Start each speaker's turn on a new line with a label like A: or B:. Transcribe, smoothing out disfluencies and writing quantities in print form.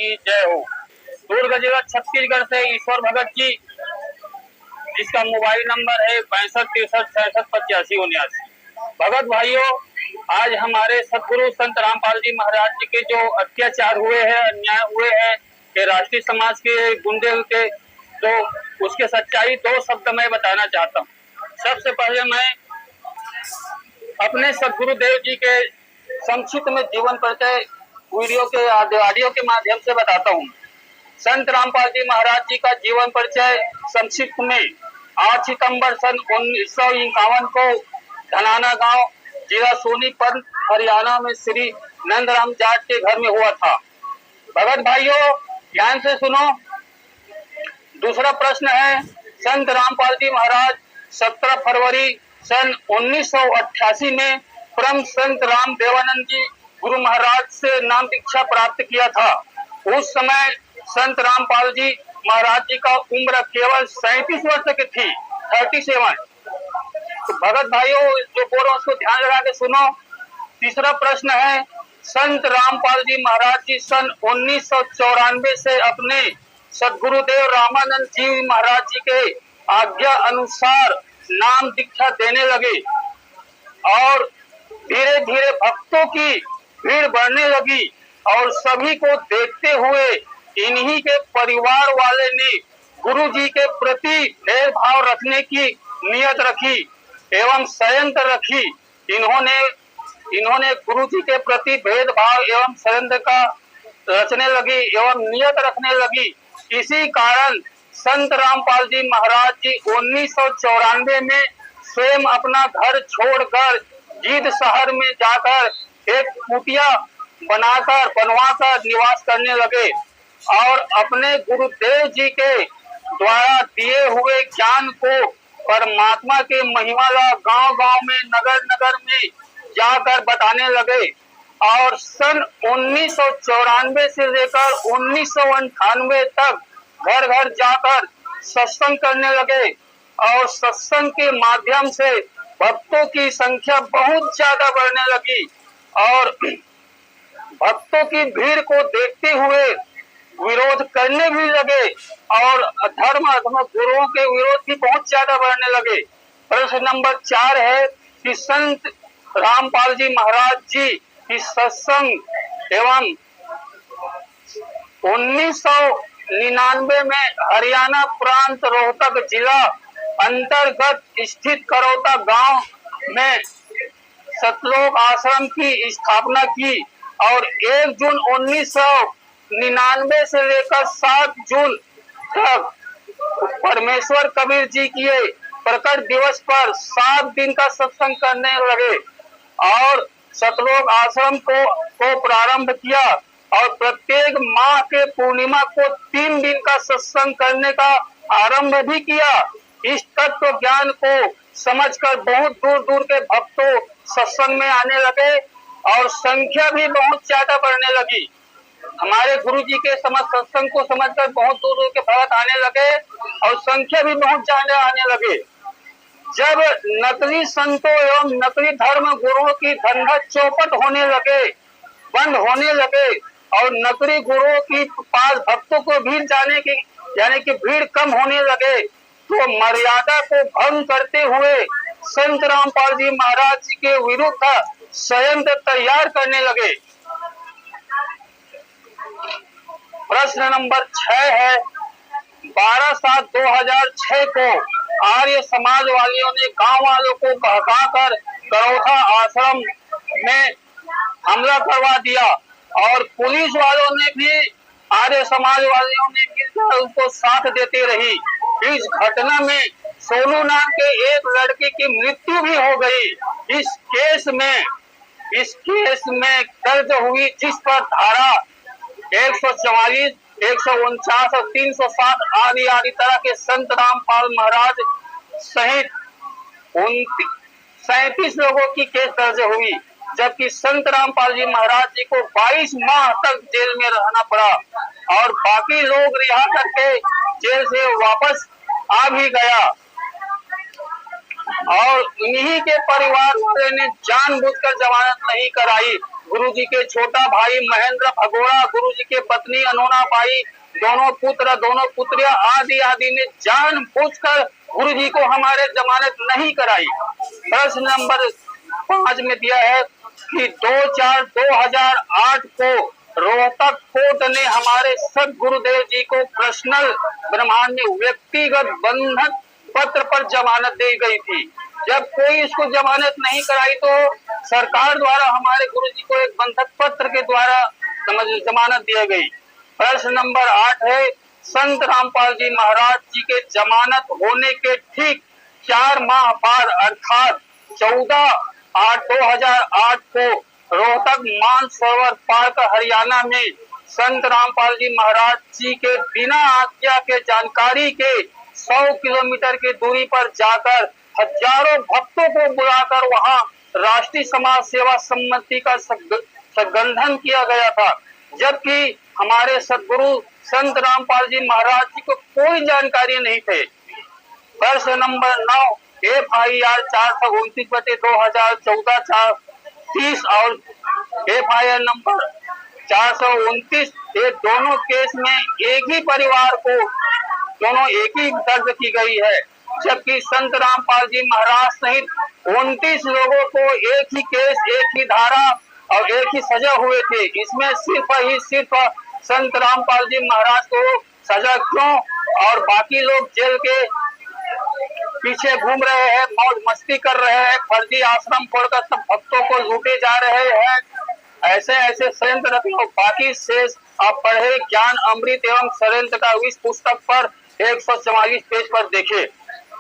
A: की जय हो। दुर्ग जिला छत्तीसगढ़ से ईश्वर भगत जी, जिसका मोबाइल नंबर है 6563678579। भगत भाइयों, आज हमारे सदगुरु संत रामपाल जी महाराज जी के जो अत्याचार हुए हैं, अन्याय हुए हैं, कि राष्ट्रीय समाज के गुंडे के, तो उसके सच्चाई दो शब्द में बताना चाहता हूँ। सबसे पहले मैं अपने सदगुरुदेव जी के संक्षिप्त में जीवन परिचय वीडियो के ऑडियो के माध्यम से बताता हूँ। संत रामपाल जी महाराज जी का जीवन परिचय संक्षिप्त में 8 सितंबर सन 1951 को धनाना गांव, जिला सोनीपत, हरियाणा में श्री नंदराम जाट के घर में हुआ था। भगत भाइयों, ध्यान से सुनो। दूसरा प्रश्न है, संत रामपाल जी महाराज 17 फरवरी सन 1988 में परम संत राम देवानंद जी गुरु महाराज से नाम दीक्षा प्राप्त किया था। उस समय संत रामपाल जी महाराज जी का उम्र केवल 37 वर्ष की थी, 37। तो भगत भाइयों, जो बोल रहा हूं उसको ध्यान लगा के सुनो। तीसरा प्रश्न है, संत रामपाल जी महाराज जी सन 1994 से अपने सदगुरुदेव रामानंद जी महाराज जी के आज्ञा अनुसार नाम दीक्षा देने लगे और धीरे धीरे भक्तों की भीड़ बढ़ने लगी और सभी को देखते हुए इन्हीं के परिवार वाले ने गुरु जी के प्रति भेदभाव रखने की नियत रखी एवं षड्यंत्र रखी। इन्होंने गुरु जी के प्रति भेदभाव एवं षड्यंत्र का रचने लगी एवं नियत रखने लगी। इसी कारण संत रामपाल जी महाराज जी 1994 में स्वयं अपना घर छोड़कर जींद शहर में जाकर एक कुटिया बनवाकर निवास करने लगे और अपने गुरुदेव जी के द्वारा दिए हुए ज्ञान को परमात्मा के महिमा गांव-गांव में, नगर-नगर में जाकर बताने लगे और सन 1994 से लेकर 1998 तक घर घर जाकर सत्संग करने लगे और सत्संग के माध्यम से भक्तों की संख्या बहुत ज्यादा बढ़ने लगी और भक्तों की भीड़ को देखते हुए विरोध करने भी लगे और धर्म गुरुओं के विरोध भी बहुत ज्यादा बढ़ने लगे। प्रश्न नंबर 4 है कि संत रामपाल जी महाराज जी की सत्संग एवं 1999 में हरियाणा प्रांत रोहतक जिला अंतर्गत स्थित करौता गांव में सतलोक आश्रम की स्थापना की और 1 जून 1999 से लेकर 7 जून तक परमेश्वर कबीर जी के प्रकट दिवस पर 7 दिन का सत्संग करने लगे और सतलोक आश्रम को प्रारंभ किया और प्रत्येक माह के पूर्णिमा को 3 दिन का सत्संग करने का आरंभ भी किया। इस तत्व ज्ञान को समझकर बहुत दूर दूर के भक्तों सत्संग में आने लगे और संख्या भी बहुत ज्यादा बढ़ने लगी। हमारे गुरु जी के सत्संग को समझकर बहुत दूर दूर के भक्त आने लगे और संख्या भी बहुत ज्यादा आने लगे। जब नकली संतों एवं नकली धर्म गुरुओं की धंधा चौपट होने लगे, बंद होने लगे और नकली गुरुओं की पास भक्तों को भीड़ जाने की यानी कि भीड़ कम होने लगे, तो मर्यादा को भंग करते हुए संत रामपाल जी महाराज जी के विरुद्ध षड्यंत्र तैयार करने लगे। प्रश्न नंबर 6 है, 12/7/2006 को आर्य समाज वालियों ने गांव वालों को बहकाकर करौथा आश्रम में हमला करवा दिया और पुलिस वालों ने भी आर्य समाज वालियों ने मिलकर उनको साथ देती रही। इस घटना में सोनू नाम के एक लड़के की मृत्यु भी हो गई। इस केस में दर्ज हुई, जिस पर धारा 144, 149 और 307 आदि तरह के संत रामपाल महाराज सहित 37 लोगों की केस दर्ज हुई, जबकि संत रामपाल जी महाराज जी को 22 माह तक जेल में रहना पड़ा और बाकी लोग रिहा करके जेल से वापस आ भी गया और इन्हीं के परिवार वाले ने जानबूझकर जमानत नहीं कराई। गुरु जी के छोटा भाई महेंद्र भगोड़ा, गुरु जी के पत्नी अनोना बाई, दोनों पुत्र, दोनों पुत्रियां आदि आदि ने जानबूझकर गुरु जी को हमारे जमानत नहीं कराई। प्रश्न नंबर 5 में दिया है कि 2/4/2008 को रोहतक कोर्ट ने हमारे सदगुरुदेव जी को पर्सनल ब्रह्मांड में व्यक्तिगत बंधन पत्र पर जमानत दी गई थी। जब कोई इसको जमानत नहीं कराई तो सरकार द्वारा हमारे गुरु जी को एक बंधक पत्र के द्वारा जमानत दी गई। प्रश्न नंबर 8 है, संत रामपाल जी महाराज जी के जमानत होने के ठीक 4 माह बाद अर्थात 14/8/2008 को रोहतक मानसरोवर पार्क हरियाणा में संत रामपाल जी महाराज जी के बिना आज्ञा के जानकारी के 100 किलोमीटर की दूरी पर जाकर हजारों भक्तों को बुलाकर वहां राष्ट्रीय समाज सेवा समिति का संगठन किया गया था, जबकि हमारे सदगुरु संत रामपाल जी महाराज जी को कोई जानकारी नहीं थे। प्रश्न नंबर 9, FIR 429/2014 और FIR नंबर 429, ये दोनों केस में एक ही परिवार को दोनों एक ही दर्ज की गई है, जबकि संत रामपाल जी महाराज सहित 29 लोगों को एक ही केस, एक ही धारा और एक ही सजा हुए थे। इसमें सिर्फ संत रामपाल जी महाराज को सजा क्यों और बाकी लोग जेल के पीछे घूम रहे हैं, मौज मस्ती कर रहे हैं, फर्जी आश्रम खोलकर सब भक्तों को लूटे जा रहे हैं, ऐसे ऐसे षड्यंत्र रख लो। बाकी शेष आप पढ़े ज्ञान अमृत एवं षड्यंत्र का इस पुस्तक पर 144 पेज पर देखे।